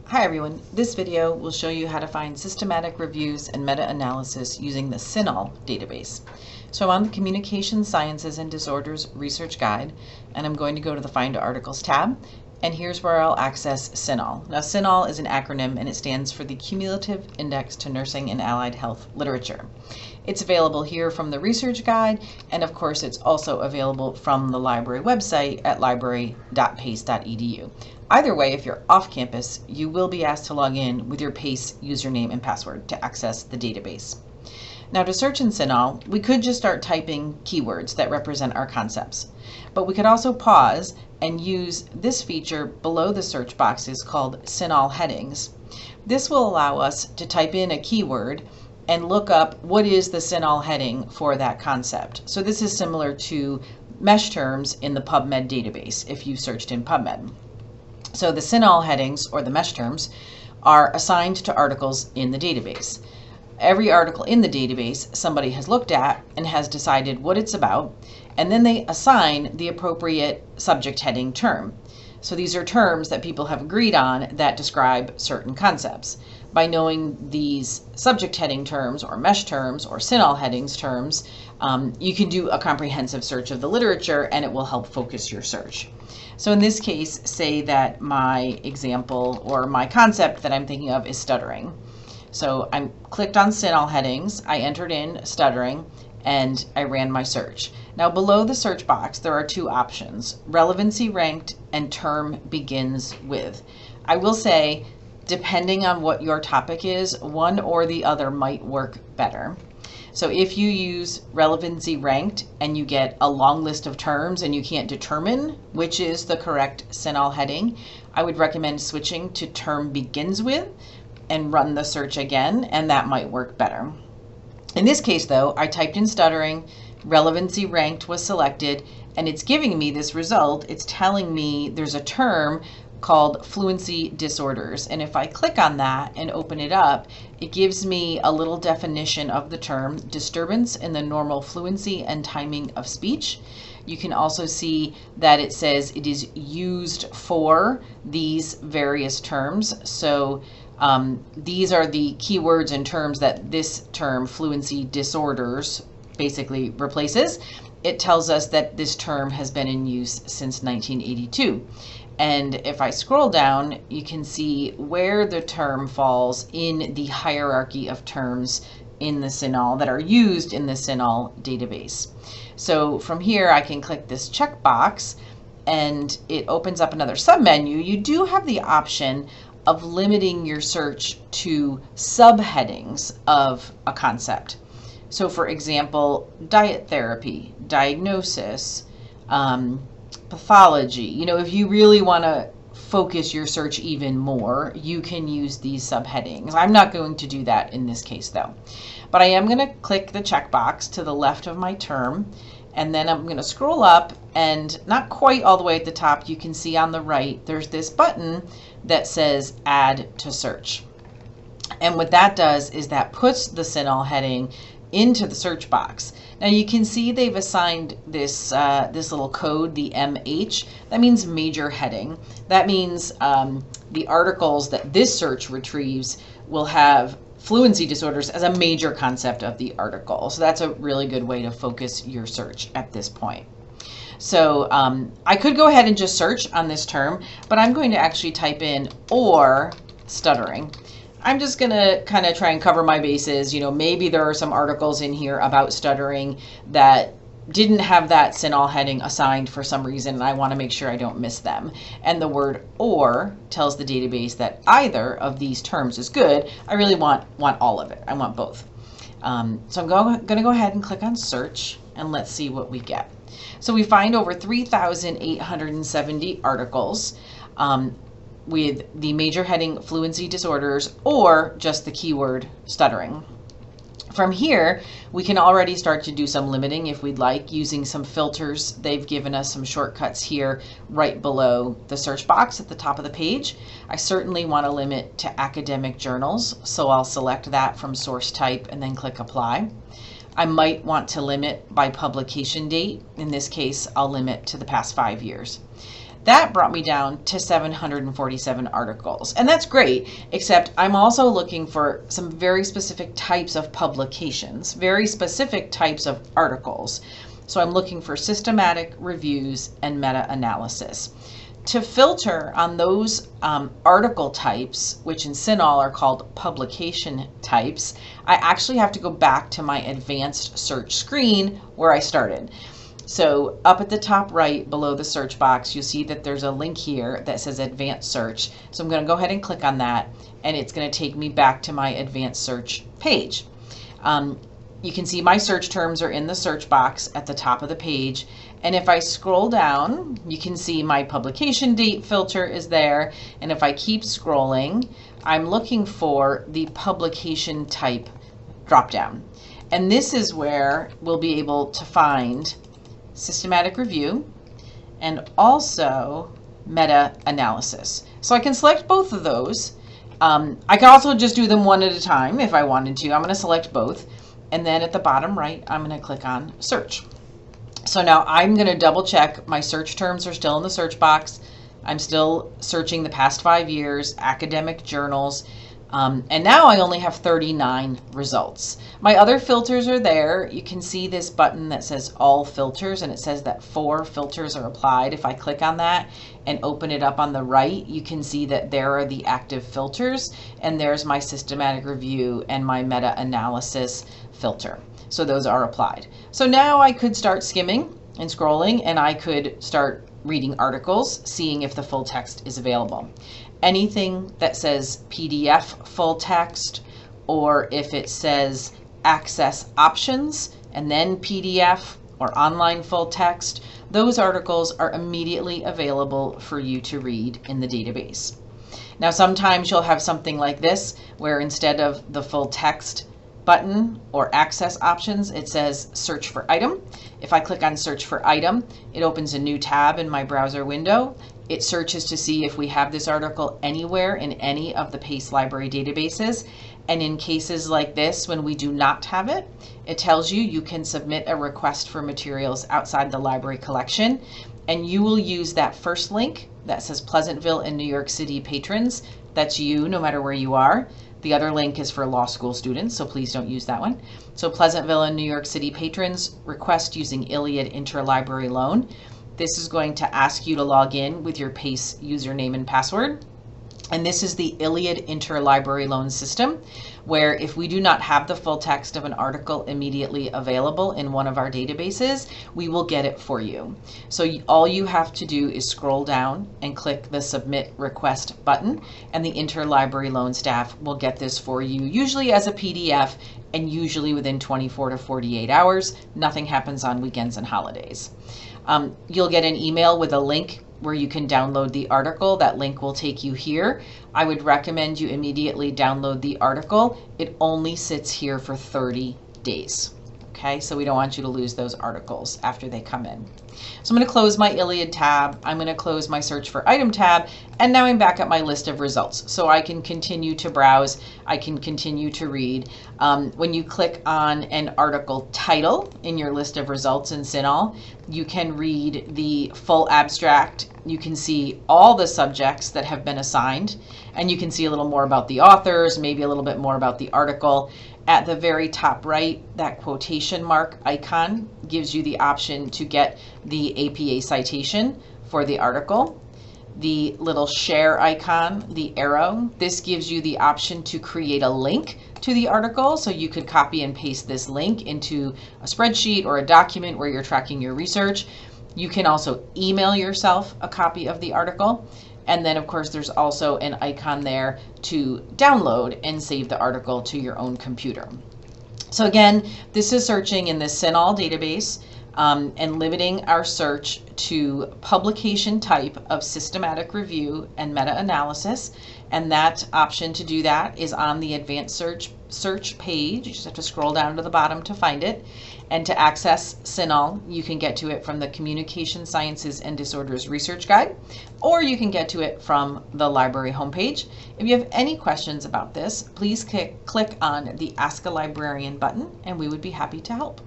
Hi everyone, this video will show you how to find systematic reviews and meta-analysis using the CINAHL database. So I'm on the Communication Sciences and Disorders Research Guide, and I'm going to go to the Find Articles tab, and here's where I'll access CINAHL. Now CINAHL is an acronym and it stands for the Cumulative Index to Nursing and Allied Health Literature. It's available here from the Research Guide, and of course it's also available from the library website at Library.Pace.edu. Either way, if you're off campus, you will be asked to log in with your PACE username and password to access the database. Now to search in CINAHL, we could just start typing keywords that represent our concepts, but we could also pause and use this feature below the search boxes called CINAHL headings. This will allow us to type in a keyword and look up what is the CINAHL heading for that concept. So this is similar to mesh terms in the PubMed database if you searched in PubMed. So the CINAHL headings, or the mesh terms, are assigned to articles in the database. Every article in the database somebody has looked at and has decided what it's about, and then they assign the appropriate subject heading term. So these are terms that people have agreed on that describe certain concepts. By knowing these subject heading terms, or mesh terms, or CINAHL headings terms, you can do a comprehensive search of the literature and it will help focus your search. So in this case, say that my example or my concept that I'm thinking of is stuttering. So I clicked on CINAHL headings, I entered in stuttering, and I ran my search. Now below the search box, there are two options: relevancy ranked and term begins with. I will say, depending on what your topic is, one or the other might work better. So if you use relevancy ranked and you get a long list of terms and you can't determine which is the correct CINAHL heading, I would recommend switching to term begins with and run the search again, and that might work better. In this case though, I typed in stuttering, relevancy ranked was selected, and it's giving me this result. It's telling me there's a term called fluency disorders, and if I click on that and open it up, it gives me a little definition of the term: disturbance in the normal fluency and timing of speech. You can also see that it says it is used for these various terms. So these are the keywords and terms that this term, fluency disorders, basically replaces. It tells us that this term has been in use since 1982. And if I scroll down, you can see where the term falls in the hierarchy of terms in the CINAHL that are used in the CINAHL database. So from here, I can click this checkbox and it opens up another submenu. You do have the option of limiting your search to subheadings of a concept. So for example, diet therapy, diagnosis, pathology. You know, if you really want to focus your search even more, you can use these subheadings. I'm not going to do that in this case though, but I am going to click the checkbox to the left of my term, and then I'm going to scroll up, and not quite all the way at the top, you can see on the right there's this button that says add to search. And what that does is that puts the CINAHL heading into the search box. Now you can see they've assigned this this little code, the MH. That means major heading. That means the articles that this search retrieves will have fluency disorders as a major concept of the article. So that's a really good way to focus your search at this point. So I could go ahead and just search on this term, but I'm going to actually type in or stuttering. I'm just going to kind of try and cover my bases. You know, maybe there are some articles in here about stuttering that didn't have that CINAHL heading assigned for some reason, and I want to make sure I don't miss them. And the word or tells the database that either of these terms is good. I really want all of it. I want both. So I'm going to go ahead and click on search, and let's see what we get. So we find over 3,870 articles with the major heading fluency disorders or just the keyword stuttering. From here, we can already start to do some limiting if we'd like, using some filters. They've given us some shortcuts here right below the search box at the top of the page. I certainly want to limit to academic journals, so I'll select that from source type and then click apply. I might want to limit by publication date. In this case, I'll limit to the past 5 years. That brought me down to 747 articles. And that's great, except I'm also looking for some very specific types of publications, very specific types of articles. So I'm looking for systematic reviews and meta-analysis. To filter on those article types, which in CINAHL are called publication types, I actually have to go back to my advanced search screen where I started. So up at the top right below the search box, you'll see that there's a link here that says advanced search. So I'm going to go ahead and click on that, and it's going to take me back to my advanced search page. You can see my search terms are in the search box at the top of the page. And if I scroll down, you can see my publication date filter is there. And if I keep scrolling, I'm looking for the publication type dropdown. And this is where we'll be able to find systematic review and also meta-analysis. So I can select both of those. I can also just do them one at a time if I wanted to. I'm going to select both. And then at the bottom right, I'm going to click on search. So now I'm going to double check my search terms are still in the search box. I'm still searching the past 5 years, academic journals. And now I only have 39 results. My other filters are there. You can see this button that says all filters, and it says that 4 filters are applied. If I click on that and open it up on the right, you can see that there are the active filters, and there's my systematic review and my meta-analysis filter. So those are applied. So now I could start skimming and scrolling, and I could start reading articles, seeing if the full text is available. Anything that says PDF full text, or if it says access options and then PDF or online full text, those articles are immediately available for you to read in the database. Now sometimes you'll have something like this where instead of the full text button or access options, it says search for item. If I click on search for item, it opens a new tab in my browser window. It searches to see if we have this article anywhere in any of the PACE library databases. And in cases like this, when we do not have it, it tells you you can submit a request for materials outside the library collection. And you will use that first link that says Pleasantville and New York City patrons. That's you, no matter where you are. The other link is for law school students, so please don't use that one. So Pleasantville and New York City patrons request using Iliad Interlibrary Loan. This is going to ask you to log in with your PACE username and password. And this is the Iliad Interlibrary Loan system, where if we do not have the full text of an article immediately available in one of our databases, we will get it for you. So all you have to do is scroll down and click the Submit Request button, and the Interlibrary Loan staff will get this for you, usually as a PDF and usually within 24 to 48 hours. Nothing happens on weekends and holidays. You'll get an email with a link where you can download the article. That link will take you here. I would recommend you immediately download the article. It only sits here for 30 days. Okay, so we don't want you to lose those articles after they come in. So I'm going to close my Iliad tab. I'm going to close my search for item tab. And now I'm back at my list of results. So I can continue to browse. I can continue to read. When you click on an article title in your list of results in CINAHL, you can read the full abstract. You can see all the subjects that have been assigned. And you can see a little more about the authors, maybe a little bit more about the article. At the very top right, that quotation mark icon gives you the option to get the APA citation for the article. The little share icon, the arrow, this gives you the option to create a link to the article. So you could copy and paste this link into a spreadsheet or a document where you're tracking your research. You can also email yourself a copy of the article. And then, of course, there's also an icon there to download and save the article to your own computer. So again, this is searching in the CINAHL database and limiting our search to publication type of systematic review and meta-analysis. And that option to do that is on the advanced search page. You just have to scroll down to the bottom to find it. And to access CINAHL, you can get to it from the Communication Sciences and Disorders Research Guide, or you can get to it from the library homepage. If you have any questions about this, please click on the Ask a Librarian button, and we would be happy to help.